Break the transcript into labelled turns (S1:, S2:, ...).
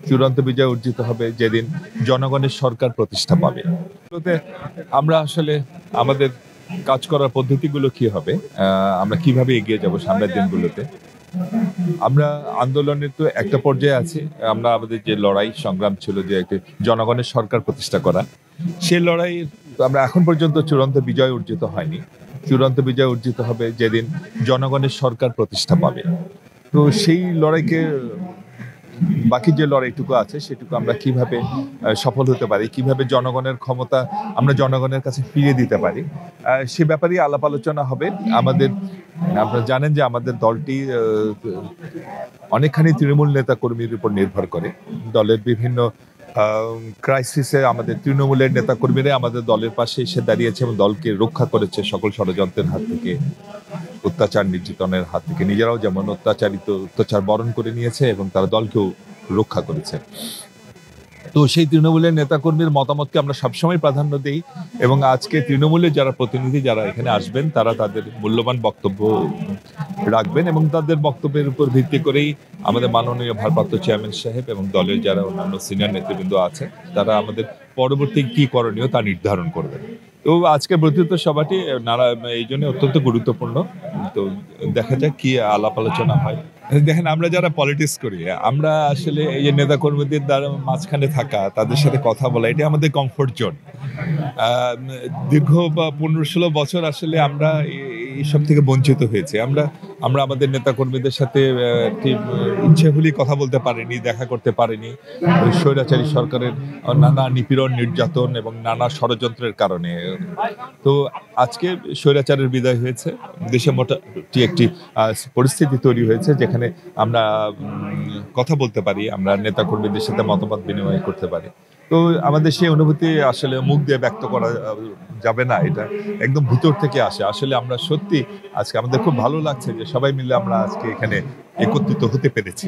S1: চূড়ান্ত বিজয় অর্জিত হবে যেদিন জনগণের সরকার প্রতিষ্ঠা পাবে। আমরা আসলে আমাদের কাজ করার পদ্ধতিগুলো কি হবে, আমরা কিভাবে এগিয়ে যাব সামনের দিনগুলোতে। আমরা আন্দোলনের তো একটা পর্যায়ে আছি। আমরা আমাদের যে লড়াই সংগ্রাম ছিল যে একটি জনগণের সরকার প্রতিষ্ঠা করা, সেই লড়াইয়ের আমরা এখন পর্যন্ত চূড়ান্ত বিজয় অর্জিত হয়নি। চূড়ান্ত বিজয় অর্জিত হবে যেদিন জনগণের সরকার প্রতিষ্ঠা পাবে। তো সেই লড়াইকে বাকি যে লড়াইটুকু আছে সেটুকু আমরা কিভাবে সফল হতে পারি, কিভাবে জনগণের ক্ষমতা আমরা জনগণের কাছে ফিরিয়ে দিতে পারি, সে ব্যাপারেই আলাপ আলোচনা হবে। আপনারা জানেন যে আমাদের দলটি অনেকখানি তৃণমূল নেতা কর্মীর উপর নির্ভর করে। দলের বিভিন্ন ক্রাইসিসে আমাদের তৃণমূলের নেতা কর্মীরা আমাদের দলের পাশে এসে দাঁড়িয়েছে এবং দলকে রক্ষা করেছে সকল ষড়যন্ত্রের হাত থেকে, অত্যাচার নির্যাতনের হাত থেকে। নিজেরাও যেমন অত্যাচার বরণ করে নিয়েছে এবং তারা দলকেও রক্ষা করেছে। তো সেই তৃণমূলের নেতাকর্মীর মতামতকে আমরা সবসময় প্রাধান্য দিই এবং আজকে তৃণমূলের যারা প্রতিনিধি যারা এখানে আসবেন তারা তাদের মূল্যবান বক্তব্য রাখবেন এবং তাদের বক্তব্যের উপর ভিত্তি করেই আমাদের মাননীয় ভারপ্রাপ্ত চেয়ারম্যান সাহেব এবং দলের যারা অন্যান্য সিনিয়র নেতৃবৃন্দ আছে তারা আমাদের পরবর্তী কি করণীয় তা নির্ধারণ করবেন। তো আজকের বর্ধিত সভাটি এই জন্য অত্যন্ত গুরুত্বপূর্ণ। তো দেখা যাক কি আলাপ আলোচনা হয়। দেখেন, আমরা যারা পলিটিক্স করি আমরা আসলে এই যে নেতা কর্মীদের দ্বারা মাঝখানে থাকা, তাদের সাথে কথা বলা, এটা আমাদের কমফোর্ট জোন। দীর্ঘ 15-16 বছর আসলে আমরা এইসব থেকে বঞ্চিত হয়েছে। আমরা আমাদের নেতা কর্মীদের সাথে ইচ্ছে হলেই কথা বলতে পারিনি, দেখা করতে পারিনি স্বৈরাচারী সরকারের নানা নিপীড়ন নির্যাতন এবং নানা ষড়যন্ত্রের কারণে। তো আজকে স্বৈরাচারের বিদায় হয়েছে, দেশে মোটামুটি একটি পরিস্থিতি তৈরি হয়েছে যেখানে আমরা কথা বলতে পারি, আমরা নেতা কর্মীদের সাথে মতামত বিনিময় করতে পারি। তো আমাদের সেই অনুভূতি আসলে মুখ দিয়ে ব্যক্ত করা যাবে না, এটা একদম ভিতর থেকে আসে। আসলে আমরা সত্যি আজকে আমাদের খুব ভালো লাগছে যে সবাই মিলে আমরা আজকে এখানে একত্রিত হতে পেরেছি।